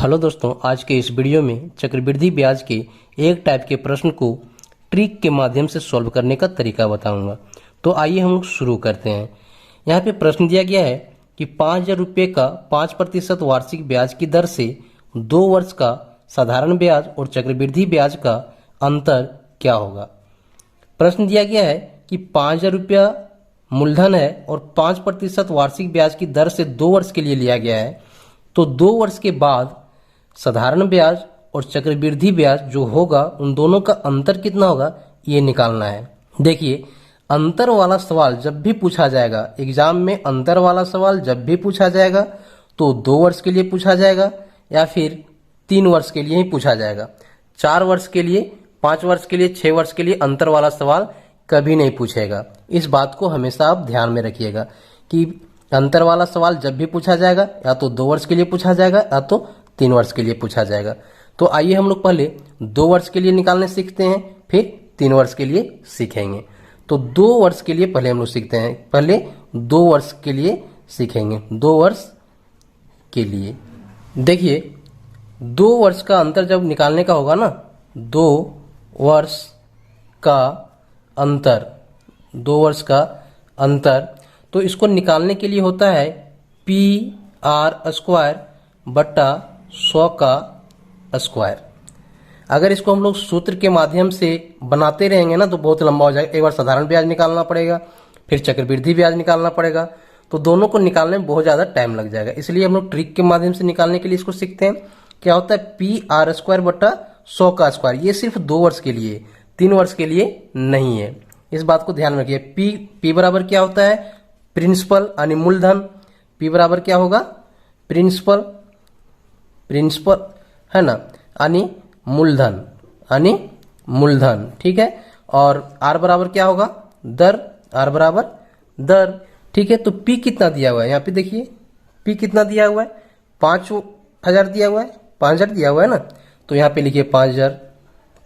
Hello दोस्तों, आज के इस वीडियो में चक्रवृद्धि ब्याज के एक टाइप के प्रश्न को ट्रिक के माध्यम से सॉल्व करने का तरीका बताऊंगा। तो आइए हम शुरू करते हैं। यहाँ पे प्रश्न दिया गया है कि 5,000 रुपये का 5% वार्षिक ब्याज की दर से 2 वर्ष का साधारण ब्याज और चक्रवृद्धि ब्याज का अंतर क्या होगा। प्रश्न दिया गया है कि 5,000 रुपया मूलधन है और 5% वार्षिक ब्याज की दर से 2 वर्ष के लिए लिया गया है। तो 2 वर्ष के बाद साधारण ब्याज और चक्रवृद्धि ब्याज जो होगा उन दोनों का अंतर कितना होगा ये निकालना है। देखिए, अंतर वाला सवाल जब भी पूछा जाएगा एग्जाम में, अंतर वाला सवाल जब भी पूछा जाएगा तो 2 वर्ष के लिए पूछा जाएगा या फिर 3 वर्ष के लिए ही पूछा जाएगा। 4 वर्ष के लिए, 5 वर्ष के लिए, 6 वर्ष के लिए अंतर वाला सवाल कभी नहीं पूछेगा। इस बात को हमेशा आप ध्यान में रखिएगा कि अंतर वाला सवाल जब भी पूछा जाएगा या तो 2 वर्ष के लिए पूछा जाएगा या तो 3 वर्ष के लिए पूछा जाएगा। तो आइए हम लोग पहले 2 वर्ष के लिए निकालने सीखते हैं, फिर 3 वर्ष के लिए सीखेंगे। तो 2 वर्ष के लिए पहले हम लोग सीखते हैं, पहले 2 वर्ष के लिए सीखेंगे। 2 वर्ष के लिए देखिए, 2 वर्ष का अंतर जब निकालने का होगा ना, 2 वर्ष का अंतर, 2 वर्ष का अंतर, तो इसको निकालने के लिए होता है PR² बट्टा 100 का स्क्वायर। अगर इसको हम लोग सूत्र के माध्यम से बनाते रहेंगे ना तो बहुत लंबा हो जाएगा। एक बार साधारण ब्याज निकालना पड़ेगा, फिर चक्रवृद्धि ब्याज निकालना पड़ेगा, तो दोनों को निकालने में बहुत ज़्यादा टाइम लग जाएगा। इसलिए हम लोग ट्रिक के माध्यम से निकालने के लिए इसको सीखते हैं। क्या होता है PR² बट्टा 100 का स्क्वायर। ये सिर्फ 2 वर्ष के लिए, 3 वर्ष के लिए नहीं है। इस बात को ध्यान में रखिए। P बराबर क्या होता है, प्रिंसिपल यानी मूलधन। P बराबर क्या होगा, प्रिंसिपल है ना, यानी मूलधन, ठीक है। और R बराबर क्या होगा, दर, R बराबर दर, ठीक है। तो P कितना दिया हुआ है, यहाँ पे देखिए P कितना दिया हुआ है, 5,000 दिया हुआ है, 5,000 दिया हुआ है ना, तो यहाँ पे लिखिए 5,000।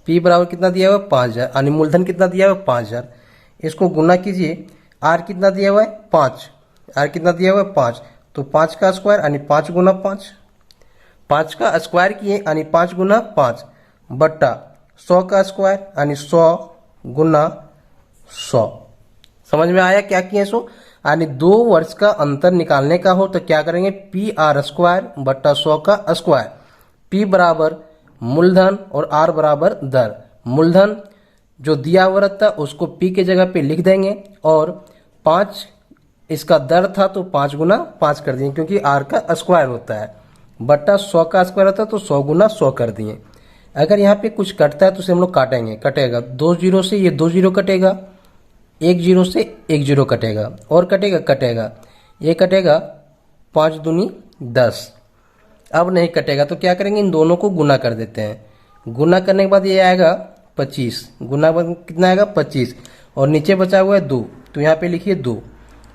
P बराबर कितना दिया हुआ है, 5,000, यानी मूलधन कितना दिया हुआ है, 5,000। इसको गुना कीजिए, R कितना दिया हुआ है, 5, R कितना दिया हुआ है, 5, तो 5 का स्क्वायर यानी 5 गुना 5, 5 का स्क्वायर किए यानी 5 गुना 5 बट्टा 100 का स्क्वायर यानी 100 गुना 100। समझ में आया क्या किए सो। यानी 2 वर्ष का अंतर निकालने का हो तो क्या करेंगे, PR² बट्टा 100 का स्क्वायर। P बराबर मूलधन और R बराबर दर। मूलधन जो दिया हुआ रहता है उसको P के जगह पे लिख देंगे और 5 इसका दर था तो 5 गुना 5 कर दिए क्योंकि R का स्क्वायर होता है, बट्टा 100 का स्क्वायर होता है तो 100 गुना 100 कर दिए। अगर यहाँ पे कुछ कटता है तो उसे हम लोग काटेंगे, कटेगा 2 जीरो से ये 2 जीरो कटेगा, 1 जीरो से 1 जीरो कटेगा और कटेगा ये कटेगा, 5 दूनी 10। अब नहीं कटेगा तो क्या करेंगे, इन दोनों को गुना कर देते हैं। गुना करने के बाद ये आएगा 25, गुना कितना आएगा 25 और नीचे बचा हुआ है 2, तो यहाँ पे लिखिए 2।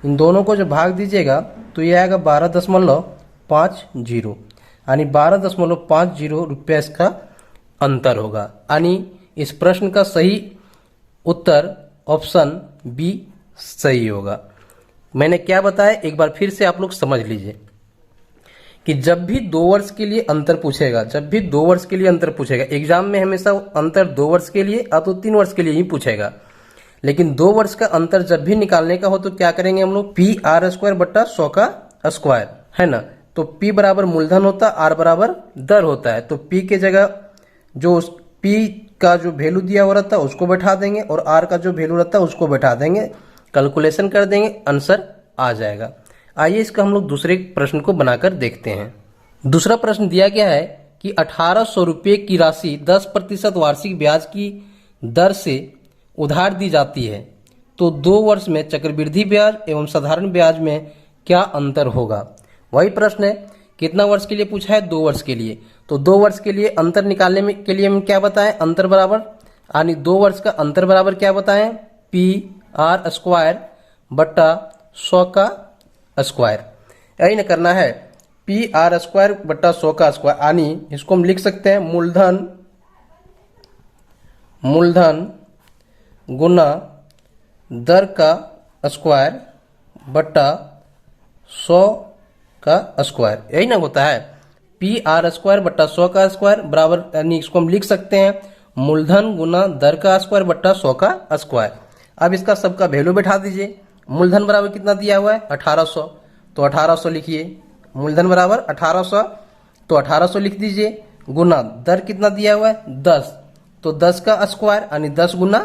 इन दोनों को जो भाग दीजिएगा तो ये आएगा 12.50, यानी 12.50 रुपये इसका अंतर होगा। यानी इस प्रश्न का सही उत्तर ऑप्शन बी सही होगा। मैंने क्या बताया एक बार फिर से आप लोग समझ लीजिए कि जब भी 2 वर्ष के लिए अंतर पूछेगा, जब भी 2 वर्ष के लिए अंतर पूछेगा, एग्जाम में हमेशा अंतर 2 वर्ष के लिए या तो 3 वर्ष के लिए ही पूछेगा, लेकिन 2 वर्ष का अंतर जब भी निकालने का हो तो क्या करेंगे हम लोग, PR² बट्टा 100 का स्क्वायर, है ना। तो P बराबर मूलधन होता है, R बराबर दर होता है, तो P के जगह जो P का जो वैल्यू दिया हुआ रहता है उसको बैठा देंगे और R का जो वैल्यू रहता है उसको बैठा देंगे, कैलकुलेशन कर देंगे, आंसर आ जाएगा। आइए इसका हम लोग दूसरे प्रश्न को बनाकर देखते हैं। दूसरा प्रश्न दिया गया है कि 1,800 रुपये की राशि 10% वार्षिक ब्याज की दर से उधार दी जाती है, तो 2 वर्ष में चक्रवृद्धि ब्याज एवं साधारण ब्याज में क्या अंतर होगा। वही प्रश्न है, कितना वर्ष के लिए पूछा है, 2 वर्ष के लिए। तो 2 वर्ष के लिए अंतर निकालने में के लिए हम क्या बताएं, अंतर बराबर, यानी 2 वर्ष का अंतर बराबर क्या बताएं, PR² बट्टा 100 का स्क्वायर। यही ना करना है, PR² बट्टा 100 का स्क्वायर, यानी इसको हम लिख सकते हैं मूलधन गुना दर का स्क्वायर बट्टा 100 का स्क्वायर। यही ना होता है, पी आर स्क्वायर बट्टा 100 का स्क्वायर बराबर, यानी इसको हम लिख सकते हैं मूलधन गुना दर का स्क्वायर बट्टा 100 का स्क्वायर। अब इसका सबका वैल्यू बैठा दीजिए। मूलधन बराबर कितना दिया हुआ है 1800, तो 1800 लिखिए। मूलधन बराबर 1800, तो 1800 लिख दीजिए। गुना दर कितना दिया हुआ है 10, तो 10 का स्क्वायर यानी 10 गुना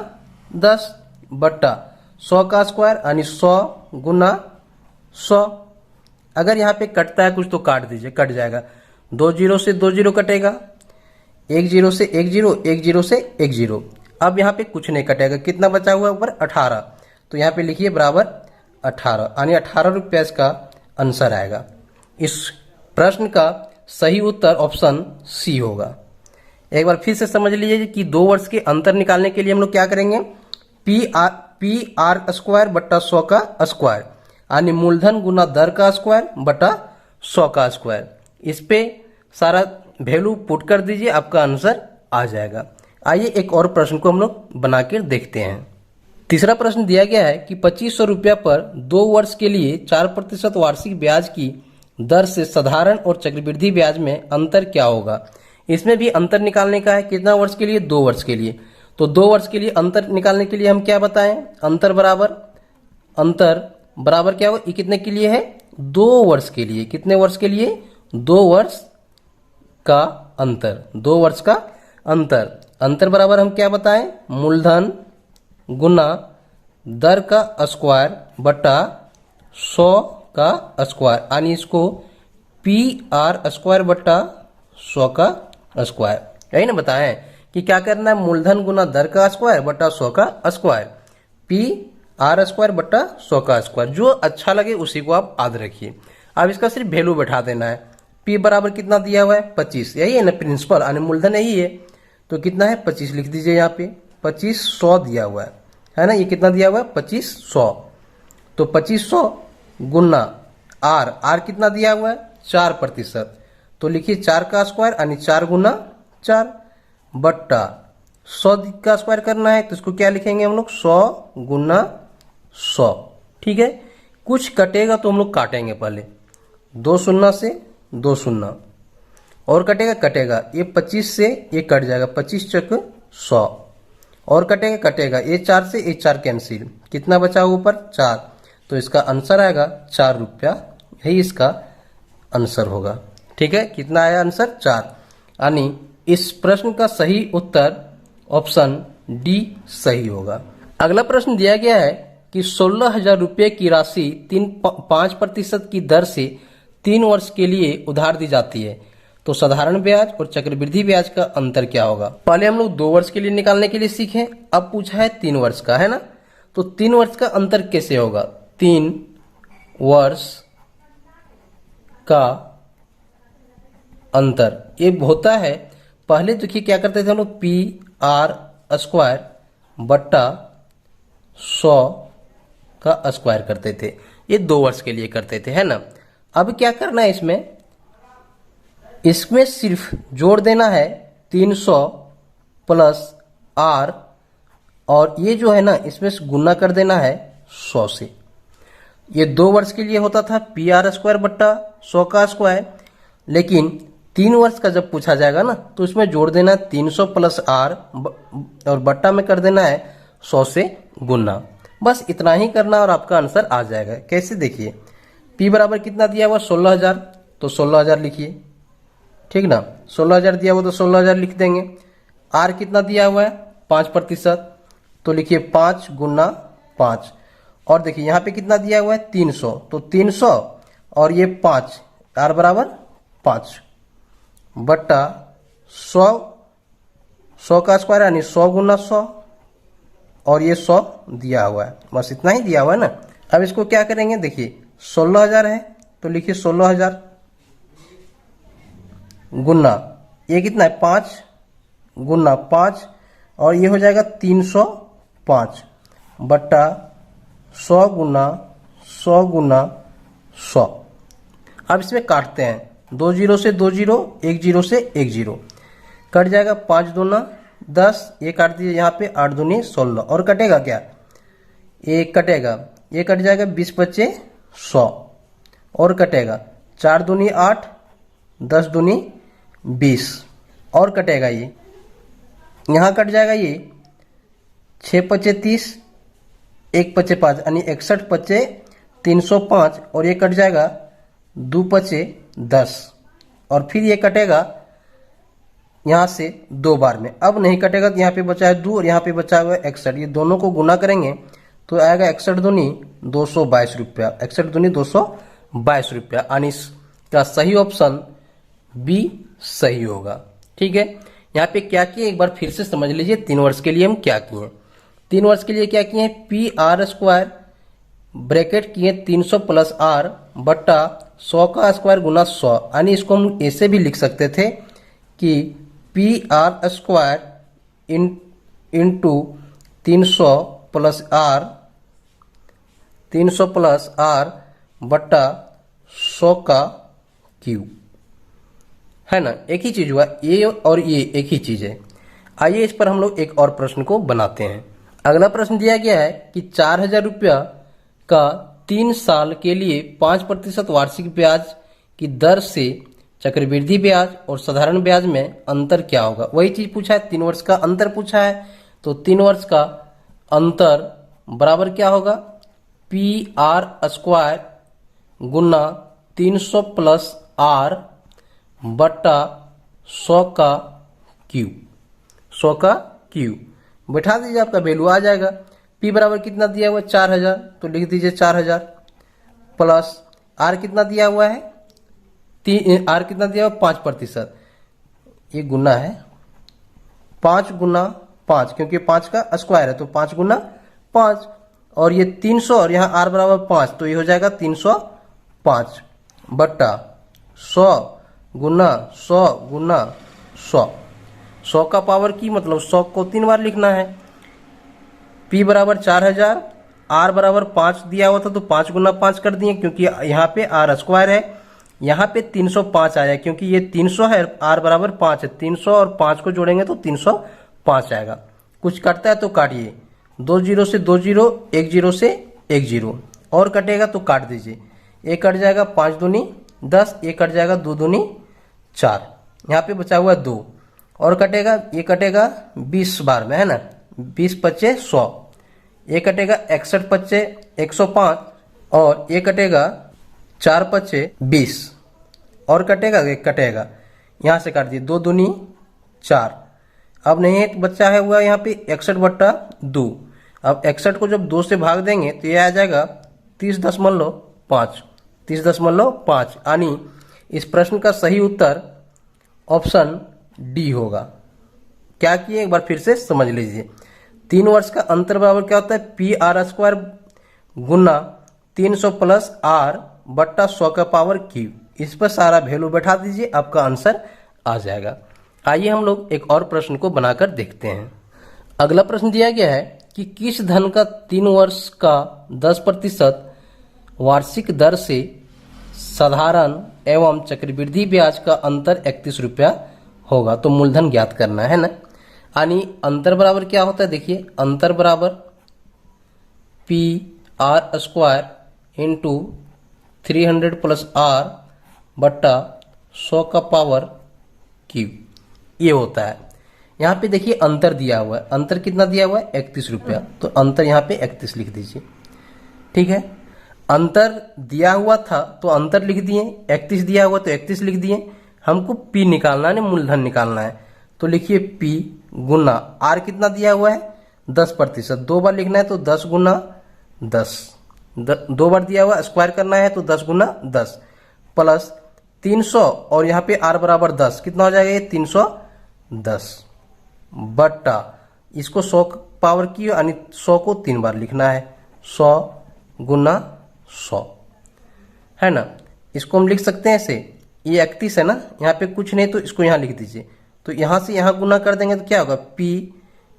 10 बट्टा 100 का स्क्वायर यानी 100 गुना 100। अगर यहाँ पे कटता है कुछ तो काट दीजिए, कट जाएगा। 2 जीरो से 2 जीरो कटेगा, 1 जीरो से 1 जीरो, 1 जीरो से 1 जीरो। अब यहाँ पे कुछ नहीं कटेगा, कितना बचा हुआ है ऊपर 18, तो यहाँ पे लिखिए बराबर 18 यानी 18 रुपया इसका आंसर आएगा। इस प्रश्न का सही उत्तर ऑप्शन सी होगा। एक बार फिर से समझ लीजिए कि 2 वर्ष के अंतर निकालने के लिए हम लोग क्या करेंगे, पी आर स्क्वायर बट्टा 100 का स्क्वायर यानी मूलधन गुना दर का स्क्वायर बटा 100 का स्क्वायर। इस पे सारा वैल्यू पुट कर दीजिए, आपका आंसर आ जाएगा। आइए एक और प्रश्न को हम लोग बनाकर देखते हैं। तीसरा प्रश्न दिया गया है कि 2500 रुपया पर 2 वर्ष के लिए 4% वार्षिक ब्याज की दर से साधारण और चक्रवृद्धि ब्याज में अंतर क्या होगा। इसमें भी अंतर निकालने का है, कितना वर्ष के लिए 2 वर्ष के लिए। तो 2 वर्ष के लिए अंतर निकालने के लिए हम क्या बताएं, अंतर बराबर क्या होगा, ये कितने के लिए है 2 वर्ष के लिए। कितने वर्ष के लिए 2 वर्ष का अंतर, 2 वर्ष का अंतर बराबर हम क्या बताएं, मूलधन गुना दर का स्क्वायर बटा 100 का स्क्वायर यानी इसको पी आर स्क्वायर बटा 100 का स्क्वायर। यही ना बताएं कि क्या करना है, मूलधन गुना दर का स्क्वायर बटा 100 का स्क्वायर, पी आर स्क्वायर बट्टा 100 का स्क्वायर। जो अच्छा लगे उसी को आप याद रखिए। अब इसका सिर्फ वैल्यू बैठा देना है। पी बराबर कितना दिया हुआ है 25, यही है ना प्रिंसिपल यानी मूलधन यही है, तो कितना है 25 लिख दीजिए। यहाँ पे 2500 दिया हुआ है ना, ये कितना दिया हुआ है 2500, तो 2500 गुना आर कितना दिया हुआ है 4%, तो लिखिए 4 का स्क्वायर यानी 4 गुना 4 बट्टा 100 का स्क्वायर करना है, तो इसको क्या लिखेंगे हम लोग 100 गुना 100। ठीक है, कुछ कटेगा तो हम लोग काटेंगे पहले, 2 शून्य से 2 शून्य और कटेगा ये 25 से ये कट जाएगा, 25 चक 100 और कटेगा ये 4 से ये 4 कैंसिल, कितना बचा ऊपर 4, तो इसका आंसर आएगा 4 रुपया, यही इसका आंसर होगा। ठीक है, कितना आया आंसर 4, यानी इस प्रश्न का सही उत्तर ऑप्शन डी सही होगा। अगला प्रश्न दिया गया है कि 16,000 रुपये की राशि 5% की दर से 3 वर्ष के लिए उधार दी जाती है, तो साधारण ब्याज और चक्रवृद्धि ब्याज का अंतर क्या होगा। पहले हम लोग 2 वर्ष के लिए निकालने के लिए सीखे, अब पूछा है 3 वर्ष का, है ना। तो 3 वर्ष का अंतर कैसे होगा, 3 वर्ष का अंतर ये होता है, पहले देखिए क्या करते थे हम लोग, पी आर स्क्वायर बट्टा 100 का स्क्वायर करते थे, ये 2 वर्ष के लिए करते थे, है ना। अब क्या करना है, इसमें सिर्फ जोड़ देना है 300 प्लस आर, और ये जो है ना इसमें गुना कर देना है 100 से। ये 2 वर्ष के लिए होता था पी आर स्क्वायर बट्टा 100 का स्क्वायर, लेकिन 3 वर्ष का जब पूछा जाएगा ना तो इसमें जोड़ देना है 300 प्लस आर और बट्टा में कर देना है 100 से गुना। बस इतना ही करना और आपका आंसर आ जाएगा। कैसे, देखिए P बराबर कितना दिया हुआ 16,000, तो 16,000 लिखिए, ठीक ना, 16,000 दिया हुआ तो 16,000 लिख देंगे। R कितना दिया हुआ है 5%, तो लिखिए 5 गुना 5, और देखिए यहाँ पे कितना दिया हुआ है 300, तो 300 और ये 5, R बराबर 5 बट्टा 100 का स्क्वायर यानी 100 गुना 100, और ये 100 दिया हुआ है, बस इतना ही दिया हुआ है ना। अब इसको क्या करेंगे, देखिए 16,000 है तो लिखिए 16,000 गुना ये कितना है 5 गुना 5, और ये हो जाएगा 305 बट्टा 100 गुना 100 गुना 100। अब इसमें काटते हैं, 2 जीरो से 2 जीरो, 1 जीरो से 1 जीरो, कट जाएगा 5 दूना 10, ये काट दीजिए यहाँ पे 8 दूनी 16, और कटेगा क्या, ये कट जाएगा 20 बचे 100, और कटेगा 4 दूनी 8 10 दूनी 20 और कटेगा ये, यहाँ कट जाएगा ये 6 पचे 30, 1 पचे 5 यानी 61 पचे 305 और ये कट जाएगा 2 पचे 10 और फिर ये कटेगा यहाँ से 2 बार में। अब नहीं कटेगा तो यहाँ पे बचा है 2 और यहाँ पे बचा हुआ है 61, ये दोनों को गुना करेंगे तो आएगा 61 दूनी 222 रुपया, 61 दूनी 222 रुपया, यानी इसका सही ऑप्शन बी सही होगा। ठीक है, यहाँ पे क्या किए एक बार फिर से समझ लीजिए। 3 वर्ष के लिए हम क्या किए, 3 वर्ष के लिए क्या किए हैं, पी आर स्क्वायर ब्रैकेट किए 300 प्लस आर बट्टा 100 का स्क्वायर गुना 100, यानी इसको हम ऐसे भी लिख सकते थे कि P R square into 300 plus R बट्टा 100 का क्यूब, है ना। एक ही चीज हुआ, ये और ये एक ही चीज है। आइए इस पर हम लोग एक और प्रश्न को बनाते हैं। अगला प्रश्न दिया गया है कि 4000 रुपया का 3 साल के लिए 5% वार्षिक ब्याज की दर से चक्रवृद्धि ब्याज और साधारण ब्याज में अंतर क्या होगा। वही चीज पूछा है, 3 वर्ष का अंतर पूछा है, तो 3 वर्ष का अंतर बराबर क्या होगा, पी आर स्क्वायर गुना 300 प्लस आर बट्टा 100 का क्यूब, 100 का क्यूब बैठा दीजिए, आपका वैल्यू आ जाएगा। पी बराबर कितना दिया हुआ है 4000, तो लिख दीजिए 4000 प्लस आर कितना दिया हुआ है, आर कितना दिया हुआ 5%, ये गुना है 5 गुना 5, क्योंकि 5 का स्क्वायर है तो 5 गुना 5 और ये 300 और यहाँ आर बराबर 5, तो ये हो जाएगा 305 बट्टा 100 गुना 100 गुना 100, 100 का पावर की मतलब 100 को 3 बार लिखना है। P बराबर 4000, R बराबर 5 दिया हुआ था तो 5 गुना 5 कर दिए, क्योंकि यहाँ पे R स्क्वायर है, यहाँ पे 305 आया क्योंकि ये 300 है, R बराबर 5 है, 300 और 5 को जोड़ेंगे तो 305 आएगा। कुछ कटता है तो काटिए, 2 जीरो से 2 जीरो, 1 जीरो से 1 जीरो और कटेगा तो काट दीजिए, एक कट जाएगा 5 दूनी 10, एक कट जाएगा 2 दूनी 4, यहाँ पे बचा हुआ 2 और कटेगा, ये कटेगा 20 बार में, है ना, 20 पच्चे 100, ये कटेगा 61 पच्चे 105 और ये कटेगा 4 पच्चे 20 और कटेगा, एक कटेगा, यहाँ से काट दिए 2 दूनी 4। अब नहीं है बच्चा है हुआ यहाँ पे 61 बट्टा 2, अब 61 को जब 2 से भाग देंगे तो ये आ जाएगा 30.5, 30.5, यानी इस प्रश्न का सही उत्तर ऑप्शन डी होगा। क्या किए एक बार फिर से समझ लीजिए। 3 वर्ष का अंतर बराबर क्या होता है, पी आर स्क्वायर गुना 300 प्लस आर बट्टा 100 का पावर क्यूब। इस पर सारा वैल्यू बैठा दीजिए, आपका आंसर आ जाएगा। आइए हम लोग एक और प्रश्न को बनाकर देखते हैं। अगला प्रश्न दिया गया है कि किस धन का 3 वर्ष का 10% वार्षिक दर से साधारण एवं चक्रवृद्धि ब्याज का अंतर 31 रुपया होगा। तो मूलधन ज्ञात करना है ना, यानी अंतर बराबर क्या होता है, देखिए अंतर बराबर P R square into 300 plus R बट्टा 100 का पावर क्यूब, ये होता है। यहाँ पे देखिए अंतर दिया हुआ है, अंतर कितना दिया हुआ है 31 रुपया, तो अंतर यहाँ पे 31 लिख दीजिए। ठीक है, अंतर दिया हुआ था तो अंतर लिख दिए, 31 दिया हुआ तो 31 लिख दिए। हमको P निकालना है, मूलधन निकालना है, तो लिखिए P गुना R कितना दिया हुआ है 10%, 2 बार लिखना है तो 10 गुना 10, 2 बार दिया हुआ स्क्वायर करना है तो 10 गुना 10 प्लस 300 और यहाँ पे R बराबर 10, कितना हो जाएगा ये 310 बट्टा इसको 100 पावर की यानी 100 को 3 बार लिखना है, 100 गुना 100, है ना। इसको हम लिख सकते हैं ऐसे, ये 31 है ना, यहाँ पे कुछ नहीं तो इसको यहाँ लिख दीजिए, तो यहाँ से यहाँ गुना कर देंगे तो क्या होगा, P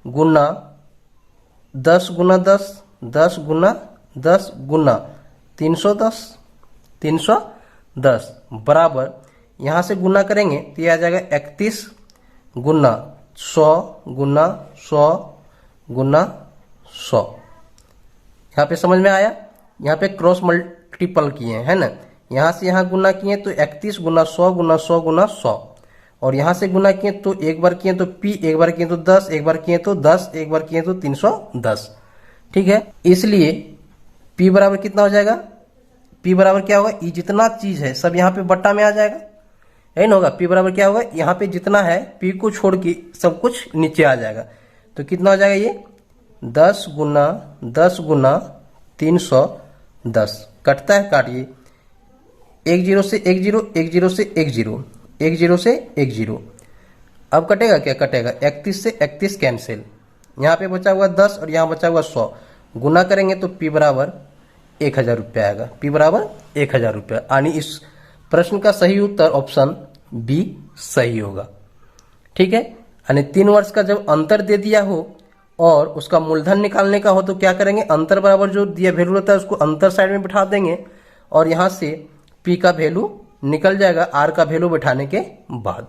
गुना 10 गुना 10, 10 गुना 10 गुना 310, 310 बराबर यहाँ से गुना करेंगे तो ये आ जाएगा 31 गुना 100 गुना 100 गुना 100। यहाँ पे समझ में आया, यहाँ पे क्रॉस मल्टीपल किए हैं, है ना, यहाँ से यहाँ गुना किए तो 31 गुना 100 गुना 100 गुना 100, और यहाँ से गुना किए तो एक बार किए तो p, एक बार किए तो 10, एक बार किए तो 10, एक बार किए तो 310। ठीक है, इसलिए p बराबर कितना हो जाएगा, p बराबर क्या होगा, ये जितना चीज है सब यहाँ पे बट्टा में आ जाएगा, है ना होगा। p बराबर क्या होगा, यहाँ पे जितना है p को छोड़ के सब कुछ नीचे आ जाएगा। तो कितना हो जाएगा ये 10 गुना 310, कटता है, काटिए, 1 0 से 1 0, 1 0 से 1 0, 1 0 से 1 0, अब कटेगा क्या, कटेगा 31 से 31 कैंसिल, यहाँ पे बचा हुआ 10 और यहाँ बचा हुआ 100, गुना करेंगे तो p बराबर 1000 रुपया आएगा, p बराबर 1000 रुपया। यानी इस प्रश्न का सही उत्तर ऑप्शन बी सही होगा। ठीक है, यानी 3 वर्ष का जब अंतर दे दिया हो और उसका मूलधन निकालने का हो तो क्या करेंगे, अंतर बराबर जो दिया वैल्यू रहता है उसको अंतर साइड में बिठा देंगे और यहाँ से p का वैल्यू निकल जाएगा r का वैल्यू बिठाने के बाद।